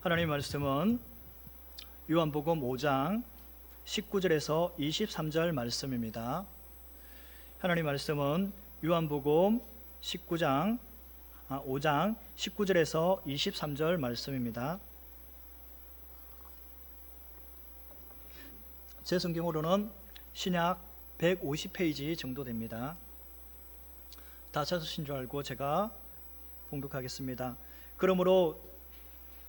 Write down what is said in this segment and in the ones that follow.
하나님 말씀은 요한복음 5장 19절에서 23절 말씀입니다. 하나님 말씀은 요한복음 5장 19절에서 23절 말씀입니다. 제 성경으로는 신약 150페이지 정도 됩니다. 다 찾으신 줄 알고 제가 봉독하겠습니다. 그러므로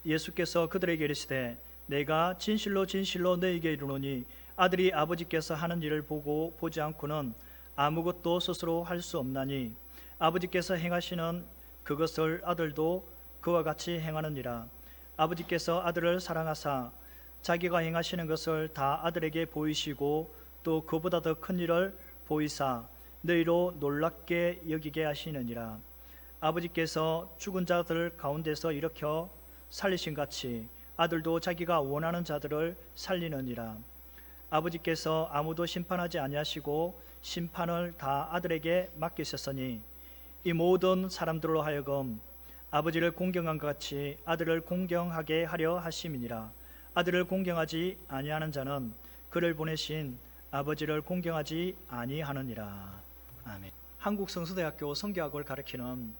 예수께서 그들에게 이르시되 내가 진실로 진실로 너희에게 이르노니 아들이 아버지께서 하는 일을 보지 않고는 아무것도 스스로 할 수 없나니 아버지께서 행하시는 그것을 아들도 그와 같이 행하느니라. 아버지께서 아들을 사랑하사 자기가 행하시는 것을 다 아들에게 보이시고 또 그보다 더 큰 일을 보이사 너희로 놀랍게 여기게 하시느니라. 아버지께서 죽은 자들 가운데서 일으켜 살리신 같이 아들도 자기가 원하는 자들을 살리느니라. 아버지께서 아무도 심판하지 아니하시고 심판을 다 아들에게 맡기셨으니 이 모든 사람들로 하여금 아버지를 공경한 것 같이 아들을 공경하게 하려 하심이니라. 아들을 공경하지 아니하는 자는 그를 보내신 아버지를 공경하지 아니하느니라. 아멘. 한국성서대학교 성경학을 가르치는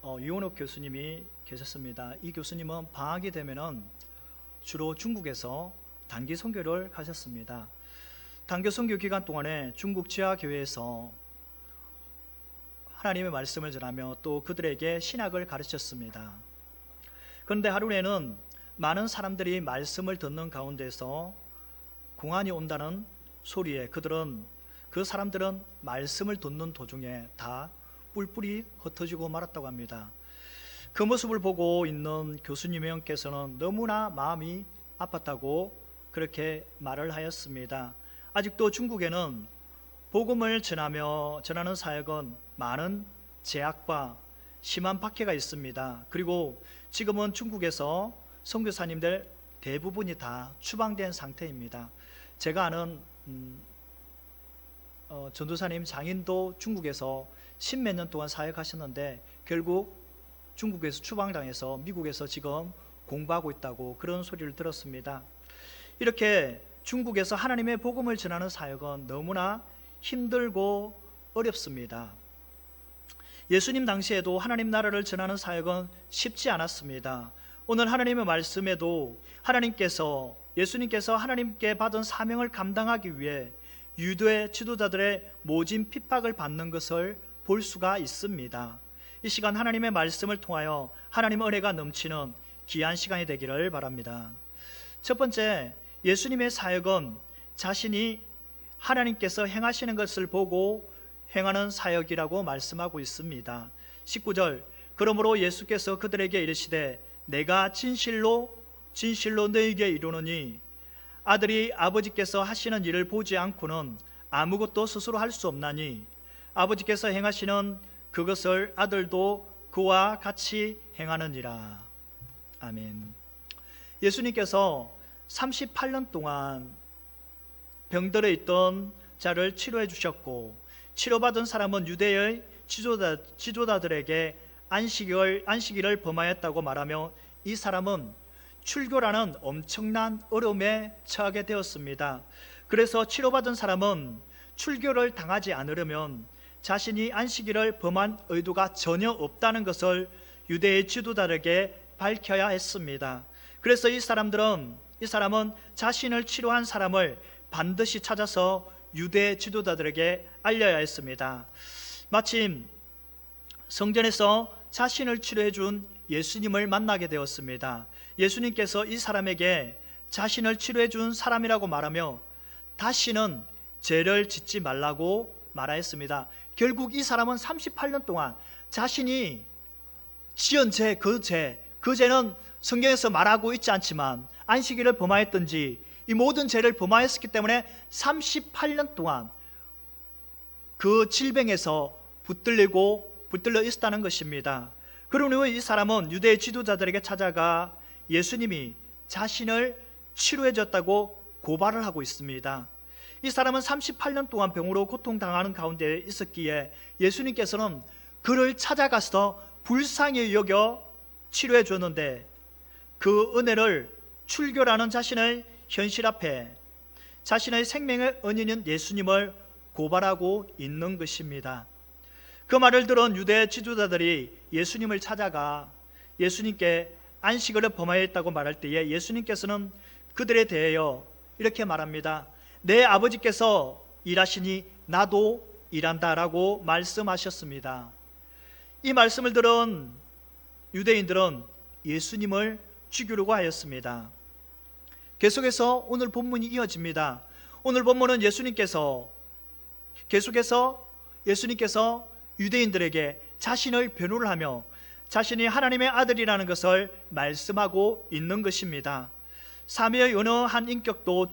유원옥 교수님이 계셨습니다. 이 교수님은 방학이 되면은 주로 중국에서 단기 선교를 가셨습니다. 단기 선교 기간 동안에 중국 지하 교회에서 하나님의 말씀을 전하며 또 그들에게 신학을 가르쳤습니다. 그런데 하루에는 많은 사람들이 말씀을 듣는 가운데서 공안이 온다는 소리에 그 사람들은 말씀을 듣는 도중에 다 뿔뿔이 흩어지고 말았다고 합니다. 그 모습을 보고 있는 교수님 형께서는 너무나 마음이 아팠다고 그렇게 말을 하였습니다. 아직도 중국에는 복음을 전하는 사역은 많은 제약과 심한 박해가 있습니다. 그리고 지금은 중국에서 선교사님들 대부분이 다 추방된 상태입니다. 제가 아는 전도사님 장인도 중국에서 십몇 년 동안 사역하셨는데 결국 중국에서 추방당해서 미국에서 지금 공부하고 있다고 그런 소리를 들었습니다. 이렇게 중국에서 하나님의 복음을 전하는 사역은 너무나 힘들고 어렵습니다. 예수님 당시에도 하나님 나라를 전하는 사역은 쉽지 않았습니다. 오늘 하나님의 말씀에도 예수님께서 하나님께 받은 사명을 감당하기 위해 유대 지도자들의 모진 핍박을 받는 것을 볼 수가 있습니다. 이 시간 하나님의 말씀을 통하여 하나님의 은혜가 넘치는 귀한 시간이 되기를 바랍니다. 첫 번째, 예수님의 사역은 자신이 하나님께서 행하시는 것을 보고 행하는 사역이라고 말씀하고 있습니다. 19절, 그러므로 예수께서 그들에게 이르시되 내가 진실로 진실로 너희에게 이르노니 아들이 아버지께서 하시는 일을 보지 않고는 아무것도 스스로 할 수 없나니 아버지께서 행하시는 그것을 아들도 그와 같이 행하느니라. 아멘. 예수님께서 38년 동안 병들어 있던 자를 치료해 주셨고 치료받은 사람은 유대의 지도자들에게 안식일을 범하였다고 말하며 이 사람은 출교라는 엄청난 어려움에 처하게 되었습니다. 그래서 치료받은 사람은 출교를 당하지 않으려면 자신이 안식일을 범한 의도가 전혀 없다는 것을 유대의 지도자들에게 밝혀야 했습니다. 그래서 이 사람은 자신을 치료한 사람을 반드시 찾아서 유대 지도자들에게 알려야 했습니다. 마침 성전에서 자신을 치료해 준 예수님을 만나게 되었습니다. 예수님께서 이 사람에게 자신을 치료해 준 사람이라고 말하며 다시는 죄를 짓지 말라고 말하였습니다. 결국 이 사람은 38년 동안 자신이 지은 그 죄는 성경에서 말하고 있지 않지만 안식일을 범하였든지 이 모든 죄를 범하였기 때문에 38년 동안 그 질병에서 붙들려 있었다는 것입니다. 그러므로 이 사람은 유대 지도자들에게 찾아가 예수님이 자신을 치료해 줬다고 고발을 하고 있습니다. 이 사람은 38년 동안 병으로 고통당하는 가운데 있었기에 예수님께서는 그를 찾아가서 불쌍히 여겨 치료해 줬는데 그 은혜를 출교라는 자신의 현실 앞에 자신의 생명의 은인인 예수님을 고발하고 있는 것입니다. 그 말을 들은 유대 지도자들이 예수님을 찾아가 예수님께 안식일을 범하였다고 말할 때에 예수님께서는 그들에 대하여 이렇게 말합니다. 내 아버지께서 일하시니 나도 일한다라고 말씀하셨습니다. 이 말씀을 들은 유대인들은 예수님을 죽이려고 하였습니다. 계속해서 오늘 본문이 이어집니다. 오늘 본문은 계속해서 예수님께서 유대인들에게 자신을 변호를 하며 자신이 하나님의 아들이라는 것을 말씀하고 있는 것입니다. 삼위의 어느 한 인격도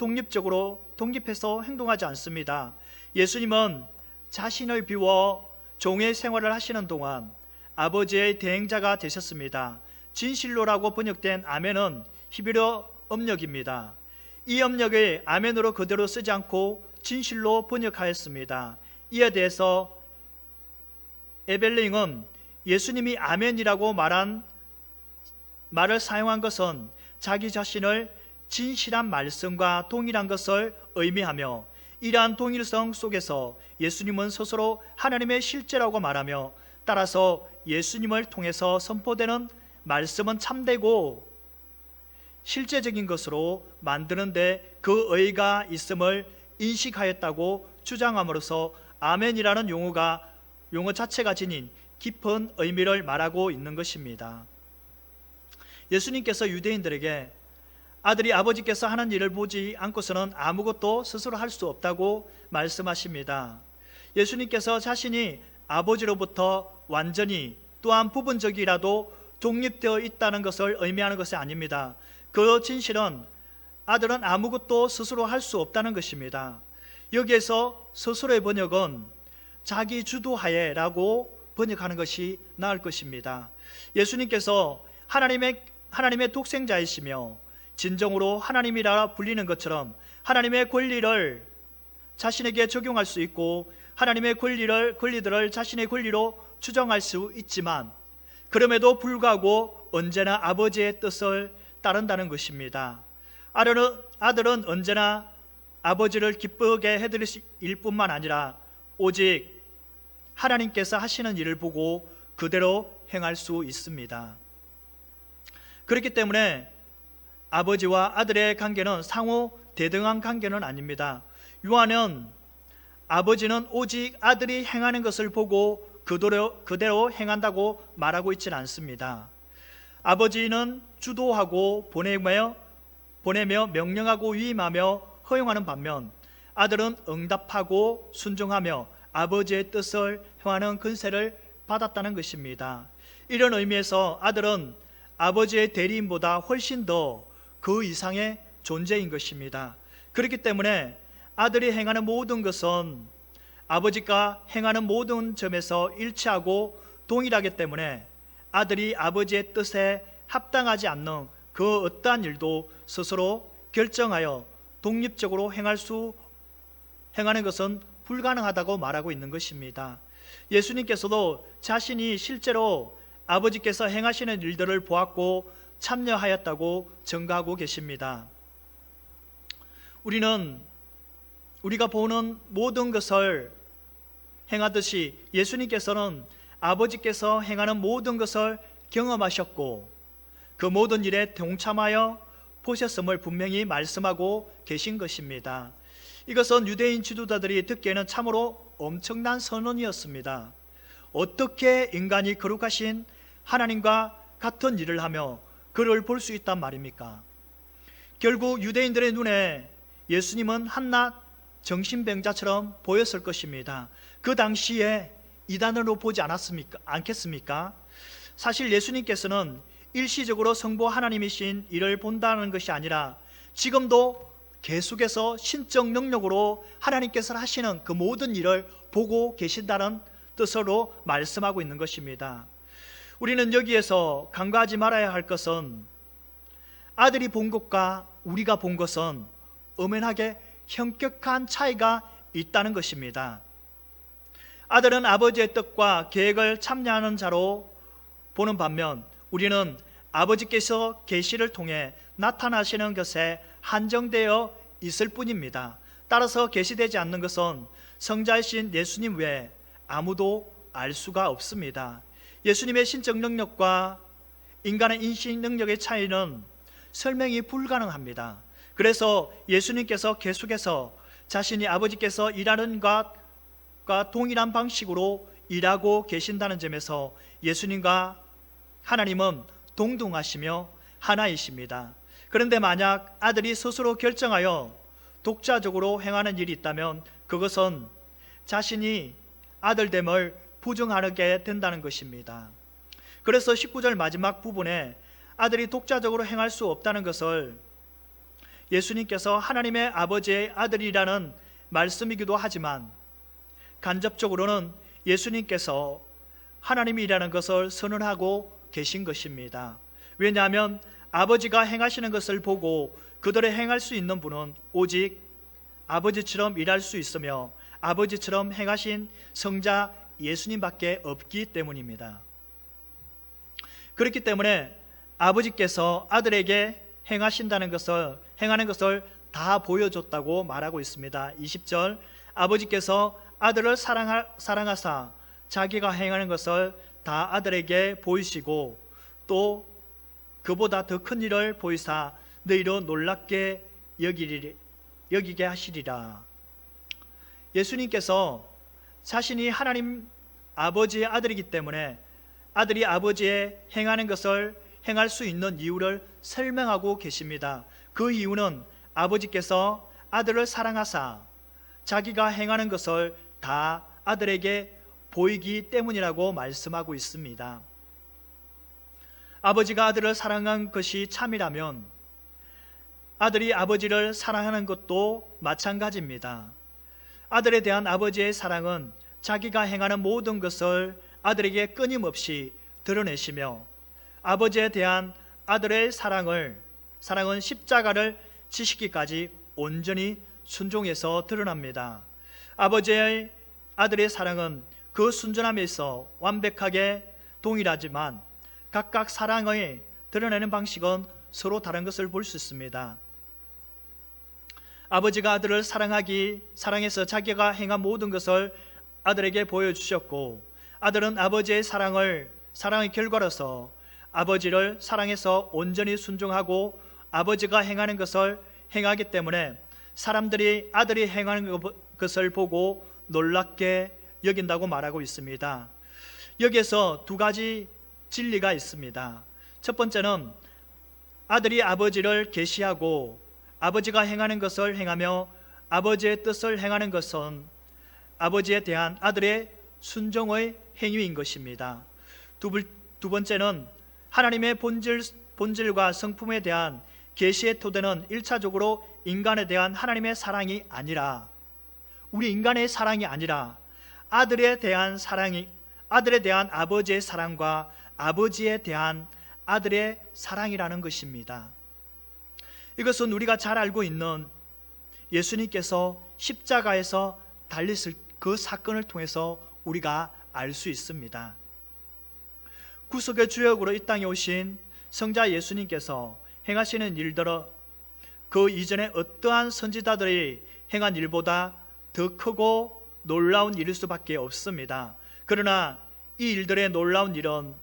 독립해서 행동하지 않습니다. 예수님은 자신을 비워 종의 생활을 하시는 동안 아버지의 대행자가 되셨습니다. 진실로라고 번역된 아멘은 히브리어 음력입니다. 이 음력을 아멘으로 그대로 쓰지 않고 진실로 번역하였습니다. 이에 대해서 에벨링은 예수님이 아멘이라고 말을 사용한 것은 자기 자신을 진실한 말씀과 동일한 것을 의미하며 이러한 동일성 속에서 예수님은 스스로 하나님의 실제라고 말하며 따라서 예수님을 통해서 선포되는 말씀은 참되고 실제적인 것으로 만드는데 그 의의가 있음을 인식하였다고 주장함으로써 아멘이라는 용어 자체가 지닌 깊은 의미를 말하고 있는 것입니다. 예수님께서 유대인들에게 아들이 아버지께서 하는 일을 보지 않고서는 아무것도 스스로 할 수 없다고 말씀하십니다. 예수님께서 자신이 아버지로부터 완전히 또한 부분적이라도 독립되어 있다는 것을 의미하는 것이 아닙니다. 그 진실은 아들은 아무것도 스스로 할 수 없다는 것입니다. 여기에서 스스로의 번역은 자기 주도하에라고 번역하는 것이 나을 것입니다. 예수님께서 하나님의 독생자이시며 진정으로 하나님이라 불리는 것처럼 하나님의 권리를 자신에게 적용할 수 있고 하나님의 권리들을 자신의 권리로 추정할 수 있지만 그럼에도 불구하고 언제나 아버지의 뜻을 따른다는 것입니다. 아들은 언제나 아버지를 기쁘게 해드릴 뿐만 아니라 오직 하나님께서 하시는 일을 보고 그대로 행할 수 있습니다. 그렇기 때문에 아버지와 아들의 관계는 상호 대등한 관계는 아닙니다. 요한은 아버지는 오직 아들이 행하는 것을 보고 그대로 행한다고 말하고 있지는 않습니다. 아버지는 주도하고 보내며 명령하고 위임하며 허용하는 반면 아들은 응답하고 순종하며 아버지의 뜻을 행하는 권세를 받았다는 것입니다. 이런 의미에서 아들은 아버지의 대리인보다 훨씬 더 그 이상의 존재인 것입니다. 그렇기 때문에 아들이 행하는 모든 것은 아버지가 행하는 모든 점에서 일치하고 동일하기 때문에 아들이 아버지의 뜻에 합당하지 않는 그 어떠한 일도 스스로 결정하여 독립적으로 행하는 것은 불가능하다고 말하고 있는 것입니다. 예수님께서도 자신이 실제로 아버지께서 행하시는 일들을 보았고 참여하였다고 증거하고 계십니다. 우리가 보는 모든 것을 행하듯이 예수님께서는 아버지께서 행하는 모든 것을 경험하셨고 그 모든 일에 동참하여 보셨음을 분명히 말씀하고 계신 것입니다. 이것은 유대인 지도자들이 듣기에는 참으로 엄청난 선언이었습니다. 어떻게 인간이 거룩하신 하나님과 같은 일을 하며 그를 볼 수 있단 말입니까? 결국 유대인들의 눈에 예수님은 한낱 정신병자처럼 보였을 것입니다. 그 당시에 이단으로 보지 않겠습니까? 사실 예수님께서는 일시적으로 성부 하나님이신 이를 본다는 것이 아니라 지금도 계속해서 신적 능력으로 하나님께서 하시는 그 모든 일을 보고 계신다는 뜻으로 말씀하고 있는 것입니다. 우리는 여기에서 간과하지 말아야 할 것은 아들이 본 것과 우리가 본 것은 엄연하게 현격한 차이가 있다는 것입니다. 아들은 아버지의 뜻과 계획을 참여하는 자로 보는 반면 우리는 아버지께서 계시를 통해 나타나시는 것에 한정되어 있을 뿐입니다. 따라서 계시되지 않는 것은 성자이신 예수님 외에 아무도 알 수가 없습니다. 예수님의 신적 능력과 인간의 인식 능력의 차이는 설명이 불가능합니다. 그래서 예수님께서 계속해서 자신이 아버지께서 일하는 것과 동일한 방식으로 일하고 계신다는 점에서 예수님과 하나님은 동등하시며 하나이십니다. 그런데 만약 아들이 스스로 결정하여 독자적으로 행하는 일이 있다면 그것은 자신이 아들됨을 부정하게 된다는 것입니다. 그래서 19절 마지막 부분에 아들이 독자적으로 행할 수 없다는 것을 예수님께서 하나님의 아버지의 아들이라는 말씀이기도 하지만 간접적으로는 예수님께서 하나님이라는 것을 선언하고 계신 것입니다. 왜냐하면 아버지가 행하시는 것을 보고 그들의 행할 수 있는 분은 오직 아버지처럼 일할 수 있으며 아버지처럼 행하신 성자 예수님밖에 없기 때문입니다. 그렇기 때문에 아버지께서 아들에게 행하는 것을 다 보여줬다고 말하고 있습니다. 20절, 아버지께서 아들을 사랑하사 자기가 행하는 것을 다 아들에게 보이시고 또 그보다 더 큰 일을 보이사 너희로 놀랍게 여기게 하시리라. 예수님께서 자신이 하나님 아버지의 아들이기 때문에 아들이 아버지의 행하는 것을 행할 수 있는 이유를 설명하고 계십니다. 그 이유는 아버지께서 아들을 사랑하사 자기가 행하는 것을 다 아들에게 보이기 때문이라고 말씀하고 있습니다. 아버지가 아들을 사랑한 것이 참이라면 아들이 아버지를 사랑하는 것도 마찬가지입니다. 아들에 대한 아버지의 사랑은 자기가 행하는 모든 것을 아들에게 끊임없이 드러내시며 아버지에 대한 아들의 사랑은 십자가를 지시기까지 온전히 순종해서 드러납니다. 아버지의 아들의 사랑은 그 순전함에서 완벽하게 동일하지만 각각 사랑을 드러내는 방식은 서로 다른 것을 볼 수 있습니다. 아버지가 아들을 사랑해서 자기가 행한 모든 것을 아들에게 보여주셨고 아들은 아버지의 사랑의 결과로서 아버지를 사랑해서 온전히 순종하고 아버지가 행하는 것을 행하기 때문에 사람들이 아들이 행하는 것을 보고 놀랍게 여긴다고 말하고 있습니다. 여기에서 두 가지 진리가 있습니다. 첫 번째는 아들이 아버지를 계시하고 아버지가 행하는 것을 행하며 아버지의 뜻을 행하는 것은 아버지에 대한 아들의 순종의 행위인 것입니다. 두 번째는 하나님의 본질과 성품에 대한 계시의 토대는 1차적으로 인간에 대한 하나님의 사랑이 아니라 우리 인간의 사랑이 아니라 아들에 대한 아버지의 사랑과 아버지에 대한 아들의 사랑이라는 것입니다. 이것은 우리가 잘 알고 있는 예수님께서 십자가에서 달리실 그 사건을 통해서 우리가 알 수 있습니다. 구속의 주역으로 이 땅에 오신 성자 예수님께서 행하시는 일들은 그 이전에 어떠한 선지자들이 행한 일보다 더 크고 놀라운 일일 수밖에 없습니다. 그러나 이 일들의 놀라운 일은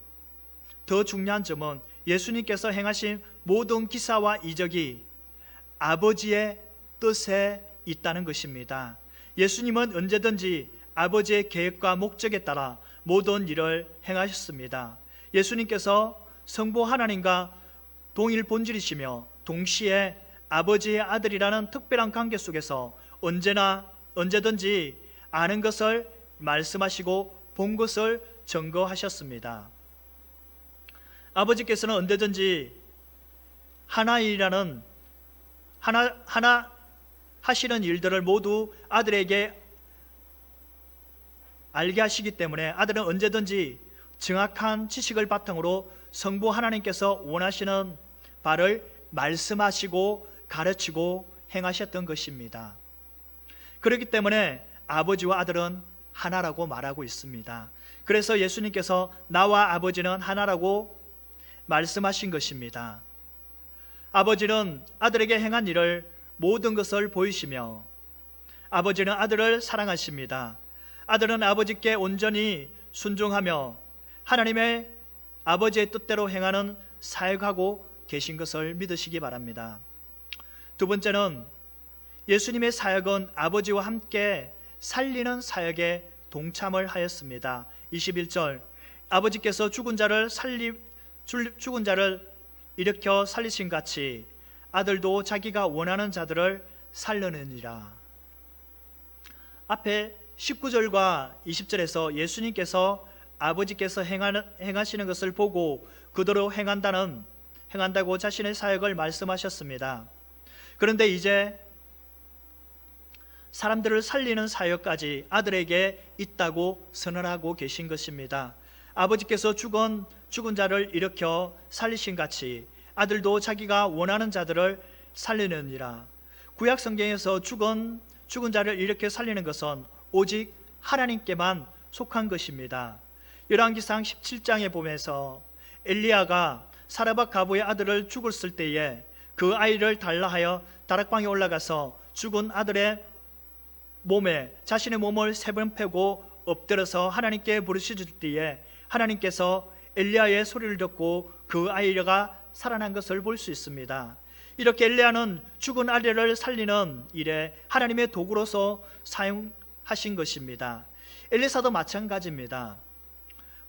더 중요한 점은 예수님께서 행하신 모든 기사와 이적이 아버지의 뜻에 있다는 것입니다. 예수님은 언제든지 아버지의 계획과 목적에 따라 모든 일을 행하셨습니다. 예수님께서 성부 하나님과 동일 본질이시며 동시에 아버지의 아들이라는 특별한 관계 속에서 언제든지 아는 것을 말씀하시고 본 것을 증거하셨습니다. 아버지께서는 언제든지 하나 하시는 일들을 모두 아들에게 알게 하시기 때문에 아들은 언제든지 정확한 지식을 바탕으로 성부 하나님께서 원하시는 바를 말씀하시고 가르치고 행하셨던 것입니다. 그렇기 때문에 아버지와 아들은 하나라고 말하고 있습니다. 그래서 예수님께서 나와 아버지는 하나라고 말씀하신 것입니다. 아버지는 아들에게 행한 일을 모든 것을 보이시며 아버지는 아들을 사랑하십니다. 아들은 아버지께 온전히 순종하며 하나님의 아버지의 뜻대로 행하는 사역하고 계신 것을 믿으시기 바랍니다. 두 번째는 예수님의 사역은 아버지와 함께 살리는 사역에 동참을 하였습니다. 21절, 아버지께서 죽은 자를 일으켜 살리신 같이 아들도 자기가 원하는 자들을 살려느니라. 앞에 19절과 20절에서 예수님께서 아버지께서 행하시는 것을 보고 그대로 행한다고 자신의 사역을 말씀하셨습니다. 그런데 이제 사람들을 살리는 사역까지 아들에게 있다고 선언하고 계신 것입니다. 아버지께서 죽은 자를 일으켜 살리신 같이 아들도 자기가 원하는 자들을 살리느니라. 구약 성경에서 죽은 자를 일으켜 살리는 것은 오직 하나님께만 속한 것입니다. 열왕기상 17장에 보면서 엘리야가 사르밧 가부의 아들을 죽었을 때에 그 아이를 달라 하여 다락방에 올라가서 죽은 아들의 몸에 자신의 몸을 3번 패고 엎드려서 하나님께 부르짖을 때에 하나님께서 엘리야의 소리를 듣고 그 아이가 살아난 것을 볼 수 있습니다. 이렇게 엘리야는 죽은 아이를 살리는 일에 하나님의 도구로서 사용하신 것입니다. 엘리사도 마찬가지입니다.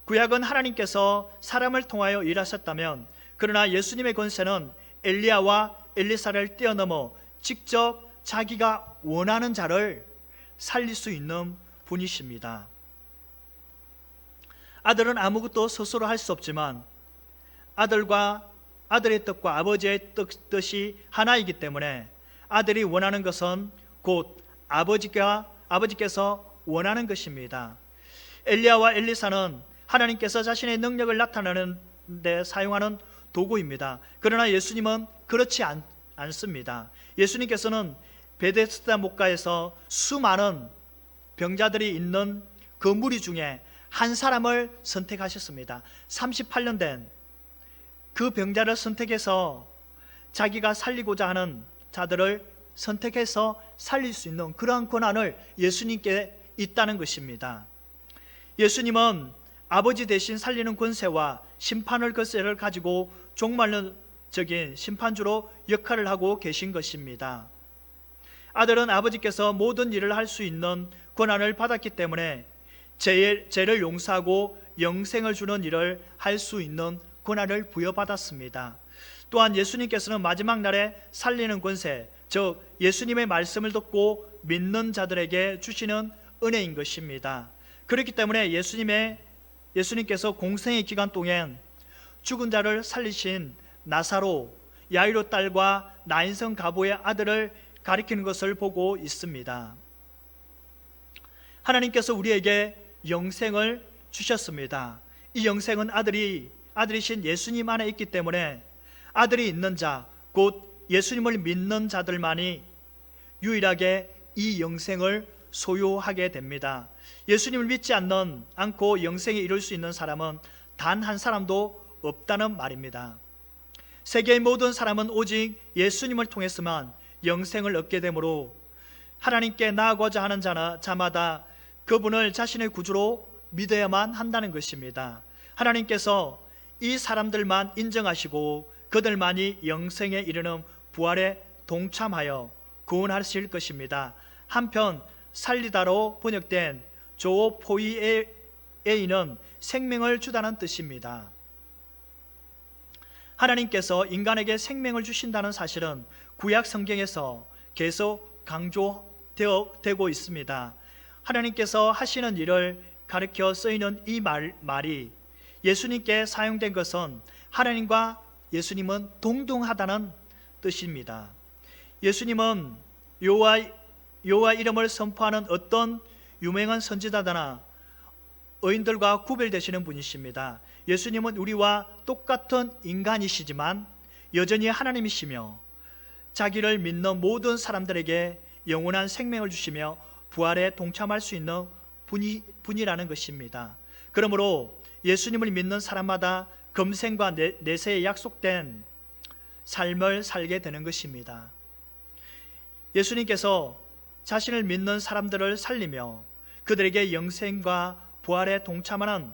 구약은 하나님께서 사람을 통하여 일하셨다면, 그러나 예수님의 권세는 엘리야와 엘리사를 뛰어넘어 직접 자기가 원하는 자를 살릴 수 있는 분이십니다. 아들은 아무것도 스스로 할 수 없지만 아들의 뜻과 아버지의 뜻이 하나이기 때문에 아들이 원하는 것은 곧 아버지께서 원하는 것입니다. 엘리야와 엘리사는 하나님께서 자신의 능력을 나타내는 데 사용하는 도구입니다. 그러나 예수님은 그렇지 않습니다. 예수님께서는 베데스다 목가에서 수많은 병자들이 있는 그 무리 중에 한 사람을 선택하셨습니다. 38년 된 그 병자를 선택해서 자기가 살리고자 하는 자들을 선택해서 살릴 수 있는 그러한 권한을 예수님께 있다는 것입니다. 예수님은 아버지 대신 살리는 권세와 심판을 권세를 가지고 종말론적인 심판주로 역할을 하고 계신 것입니다. 아들은 아버지께서 모든 일을 할 수 있는 권한을 받았기 때문에 죄를 용서하고 영생을 주는 일을 할 수 있는 권한을 부여받았습니다. 또한 예수님께서는 마지막 날에 살리는 권세, 즉 예수님의 말씀을 듣고 믿는 자들에게 주시는 은혜인 것입니다. 그렇기 때문에 예수님께서 공생의 기간 동안 죽은 자를 살리신 나사로, 야이로 딸과 나인성 가부의 아들을 가리키는 것을 보고 있습니다. 하나님께서 우리에게 영생을 주셨습니다. 이 영생은 아들이신 예수님 안에 있기 때문에 아들이 있는 자, 곧 예수님을 믿는 자들만이 유일하게 이 영생을 소유하게 됩니다. 예수님을 믿지 않고 영생에 이룰 수 있는 사람은 단 한 사람도 없다는 말입니다. 세계의 모든 사람은 오직 예수님을 통해서만 영생을 얻게 되므로 하나님께 나아가고자 하는 자마다 그분을 자신의 구주로 믿어야만 한다는 것입니다. 하나님께서 이 사람들만 인정하시고 그들만이 영생에 이르는 부활에 동참하여 구원하실 것입니다. 한편 살리다로 번역된 조포이에이는 생명을 주다는 뜻입니다. 하나님께서 인간에게 생명을 주신다는 사실은 구약 성경에서 계속 강조되고 있습니다. 하나님께서 하시는 일을 가르쳐 쓰이는 이 말이 예수님께 사용된 것은 하나님과 예수님은 동등하다는 뜻입니다. 예수님은 여호와 이름을 선포하는 어떤 유명한 선지자나 의인들과 구별되시는 분이십니다. 예수님은 우리와 똑같은 인간이시지만 여전히 하나님이시며 자기를 믿는 모든 사람들에게 영원한 생명을 주시며 부활에 동참할 수 있는 분이라는 것입니다. 그러므로 예수님을 믿는 사람마다 금생과 내세에 약속된 삶을 살게 되는 것입니다. 예수님께서 자신을 믿는 사람들을 살리며 그들에게 영생과 부활에 동참하는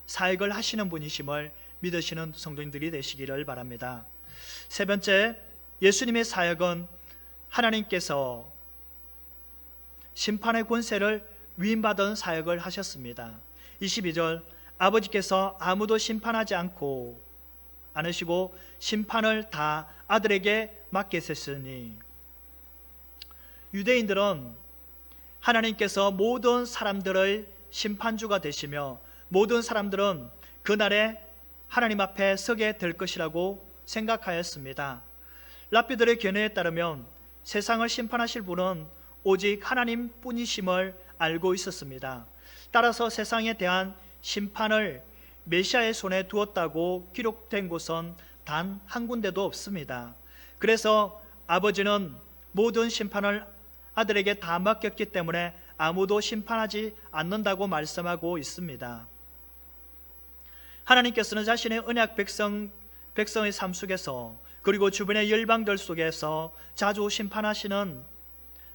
사역을 하시는 분이심을 믿으시는 성도님들이 되시기를 바랍니다. 세 번째, 예수님의 사역은 하나님께서 심판의 권세를 위임받은 사역을 하셨습니다. 22절, 아버지께서 아무도 심판하지 않으시고 심판을 다 아들에게 맡기셨으니. 유대인들은 하나님께서 모든 사람들의 심판주가 되시며 모든 사람들은 그날에 하나님 앞에 서게 될 것이라고 생각하였습니다. 랍비들의 견해에 따르면 세상을 심판하실 분은 오직 하나님 뿐이심을 알고 있었습니다. 따라서 세상에 대한 심판을 메시아의 손에 두었다고 기록된 곳은 단 한 군데도 없습니다. 그래서 아버지는 모든 심판을 아들에게 다 맡겼기 때문에 아무도 심판하지 않는다고 말씀하고 있습니다. 하나님께서는 자신의 언약 백성의 삶 속에서 그리고 주변의 열방들 속에서 자주 심판하시는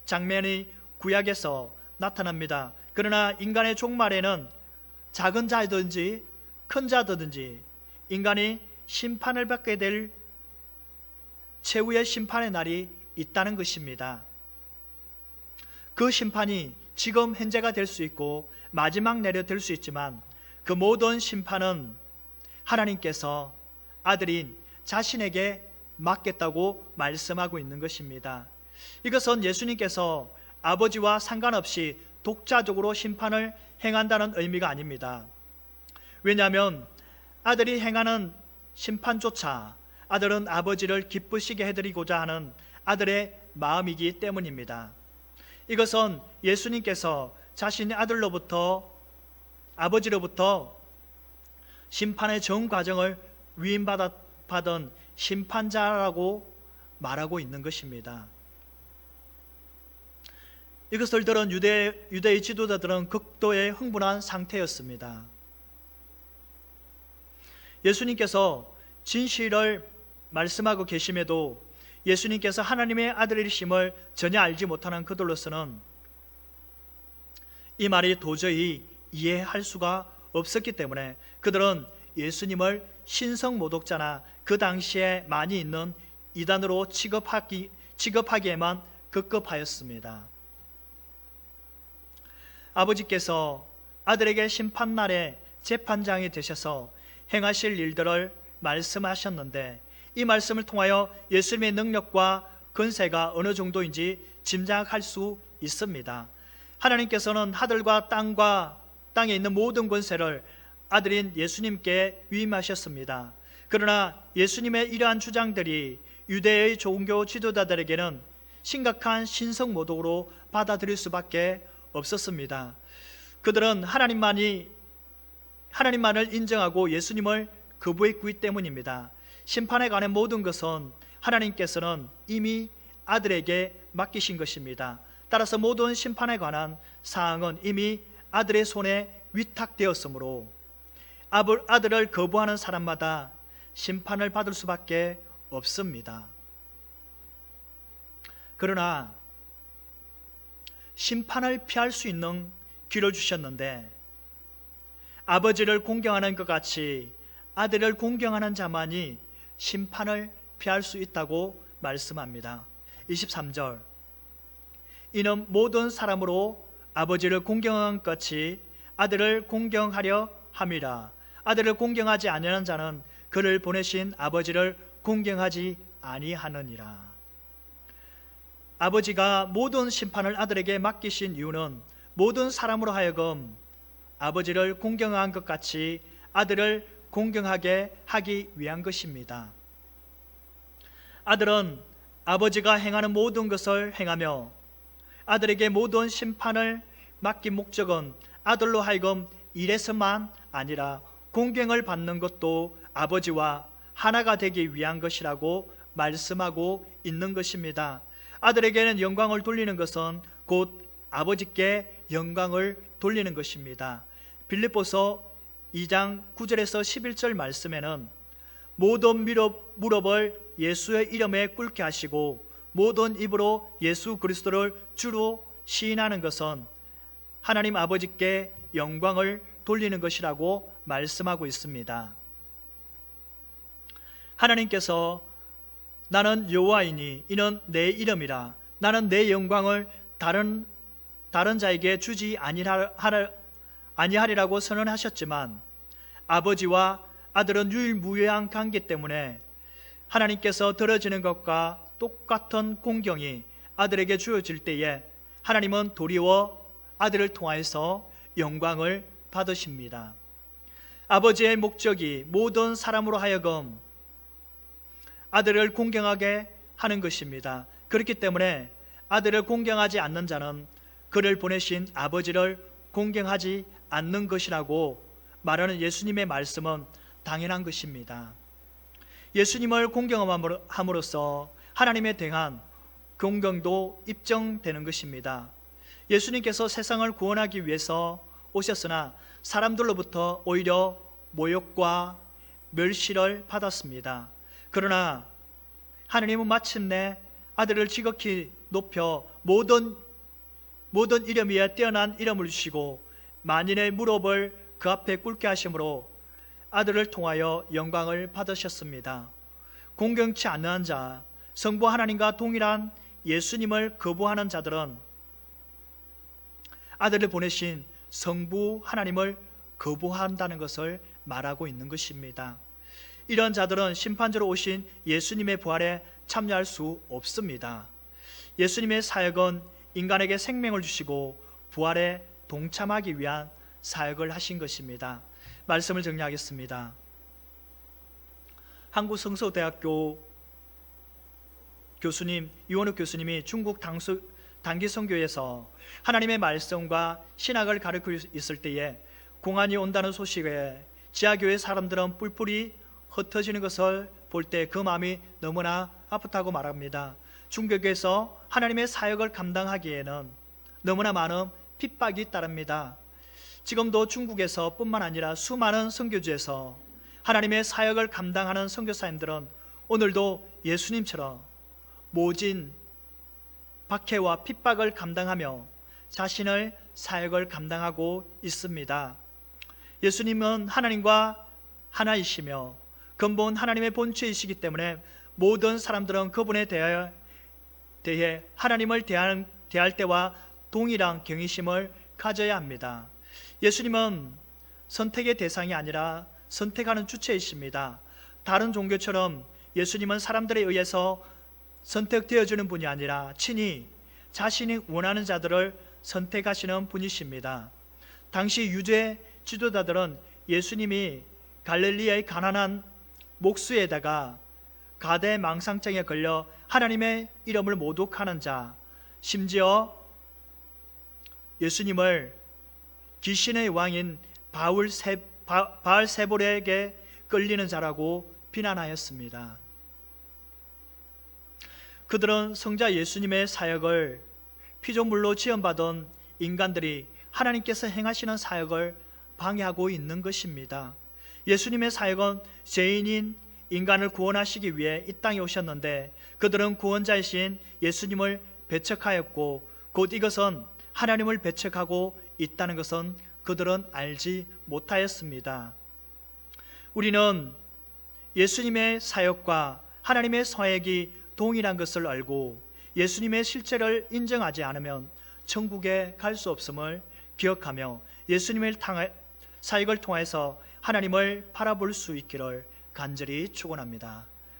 장면이 구약에서 나타납니다. 그러나 인간의 종말에는 작은 자든지 큰 자든지 인간이 심판을 받게 될 최후의 심판의 날이 있다는 것입니다. 그 심판이 지금 현재가 될 수 있고 마지막 내려 될 수 있지만 그 모든 심판은 하나님께서 아들인 자신에게 맡겼다고 말씀하고 있는 것입니다. 이것은 예수님께서 아버지와 상관없이 독자적으로 심판을 행한다는 의미가 아닙니다. 왜냐하면 아들이 행하는 심판조차 아들은 아버지를 기쁘시게 해드리고자 하는 아들의 마음이기 때문입니다. 이것은 예수님께서 자신의 아버지로부터 심판의 전 과정을 위임받은 심판자라고 말하고 있는 것입니다. 이것을 들은 유대의 지도자들은 극도의 흥분한 상태였습니다. 예수님께서 진실을 말씀하고 계심에도 예수님께서 하나님의 아들이심을 전혀 알지 못하는 그들로서는 이 말이 도저히 이해할 수가 없었기 때문에 그들은 예수님을 신성모독자나 그 당시에 많이 있는 이단으로 취급하기에만 급급하였습니다. 아버지께서 아들에게 심판날에 재판장이 되셔서 행하실 일들을 말씀하셨는데 이 말씀을 통하여 예수님의 능력과 권세가 어느 정도인지 짐작할 수 있습니다. 하나님께서는 하늘과 땅에 있는 모든 권세를 아들인 예수님께 위임하셨습니다. 그러나 예수님의 이러한 주장들이 유대의 종교 지도자들에게는 심각한 신성모독으로 받아들일 수밖에 없었습니다. 그들은 하나님만을 인정하고 예수님을 거부했기 때문입니다. 심판에 관한 모든 것은 하나님께서는 이미 아들에게 맡기신 것입니다. 따라서 모든 심판에 관한 사항은 이미 아들의 손에 위탁되었으므로 아들을 거부하는 사람마다 심판을 받을 수밖에 없습니다. 그러나 심판을 피할 수 있는 길을 주셨는데 아버지를 공경하는 것 같이 아들을 공경하는 자만이 심판을 피할 수 있다고 말씀합니다. 23절, 이는 모든 사람으로 아버지를 공경한 것 같이 아들을 공경하려 함이라. 아들을 공경하지 아니하는 자는 그를 보내신 아버지를 공경하지 아니하느니라. 아버지가 모든 심판을 아들에게 맡기신 이유는 모든 사람으로 하여금 아버지를 공경한 것 같이 아들을 공경하게 하기 위한 것입니다. 아들은 아버지가 행하는 모든 것을 행하며 아들에게 모든 심판을 맡긴 목적은 아들로 하여금 이래서만 아니라 공경을 받는 것도 아버지와 하나가 되기 위한 것이라고 말씀하고 있는 것입니다. 아들에게는 영광을 돌리는 것은 곧 아버지께 영광을 돌리는 것입니다. 빌립보서 2장 9절에서 11절 말씀에는 모든 무릎을 예수의 이름에 꿇게 하시고 모든 입으로 예수 그리스도를 주로 시인하는 것은 하나님 아버지께 영광을 돌리는 것이라고 말씀하고 있습니다. 하나님께서 나는 여호와이니 이는 내 이름이라, 나는 내 영광을 다른 자에게 주지 아니하리라고 선언하셨지만 아버지와 아들은 유일무이한 관계 때문에 하나님께서 들어지는 것과 똑같은 공경이 아들에게 주어질 때에 하나님은 도리어 아들을 통하여서 영광을 받으십니다. 아버지의 목적이 모든 사람으로 하여금 아들을 공경하게 하는 것입니다. 그렇기 때문에 아들을 공경하지 않는 자는 그를 보내신 아버지를 공경하지 않는 것이라고 말하는 예수님의 말씀은 당연한 것입니다. 예수님을 공경함으로써 하나님에 대한 공경도 입증되는 것입니다. 예수님께서 세상을 구원하기 위해서 오셨으나 사람들로부터 오히려 모욕과 멸시를 받았습니다. 그러나 하나님은 마침내 아들을 지극히 높여 모든 이름 위에 뛰어난 이름을 주시고 만인의 무릎을 그 앞에 꿇게 하심으로 아들을 통하여 영광을 받으셨습니다. 공경치 않는 자, 성부 하나님과 동일한 예수님을 거부하는 자들은 아들을 보내신 성부 하나님을 거부한다는 것을 말하고 있는 것입니다. 이런 자들은 심판주로 오신 예수님의 부활에 참여할 수 없습니다. 예수님의 사역은 인간에게 생명을 주시고 부활에 동참하기 위한 사역을 하신 것입니다. 말씀을 정리하겠습니다. 한국성서대학교 교수님 이원욱 교수님이 중국 단기 선교에서 하나님의 말씀과 신학을 가르치고 있을 때에 공안이 온다는 소식에 지하교회 사람들은 뿔뿔이 흩어지는 것을 볼 때 그 마음이 너무나 아프다고 말합니다. 중국에서 하나님의 사역을 감당하기에는 너무나 많은 핍박이 따릅니다. 지금도 중국에서 뿐만 아니라 수많은 선교지에서 하나님의 사역을 감당하는 선교사님들은 오늘도 예수님처럼 모진 박해와 핍박을 감당하며 자신의 사역을 감당하고 있습니다. 예수님은 하나님과 하나이시며 근본 하나님의 본체이시기 때문에 모든 사람들은 그분에 대해 하나님을 대할 때와 동일한 경외심을 가져야 합니다. 예수님은 선택의 대상이 아니라 선택하는 주체이십니다. 다른 종교처럼 예수님은 사람들에 의해서 선택되어지는 분이 아니라 친히 자신이 원하는 자들을 선택하시는 분이십니다. 당시 유대 지도자들은 예수님이 갈릴리의 가난한 목수에다가 가대 망상증에 걸려 하나님의 이름을 모독하는 자, 심지어 예수님을 귀신의 왕인 바알세볼에게 끌리는 자라고 비난하였습니다. 그들은 성자 예수님의 사역을 피조물로 지음받은 인간들이 하나님께서 행하시는 사역을 방해하고 있는 것입니다. 예수님의 사역은 죄인인 인간을 구원하시기 위해 이 땅에 오셨는데 그들은 구원자이신 예수님을 배척하였고 곧 이것은 하나님을 배척하고 있다는 것은 그들은 알지 못하였습니다. 우리는 예수님의 사역과 하나님의 사역이 동일한 것을 알고 예수님의 실체를 인정하지 않으면 천국에 갈 수 없음을 기억하며 예수님의 사역을 통해서 하나님을 바라볼 수 있기를 간절히 축원합니다.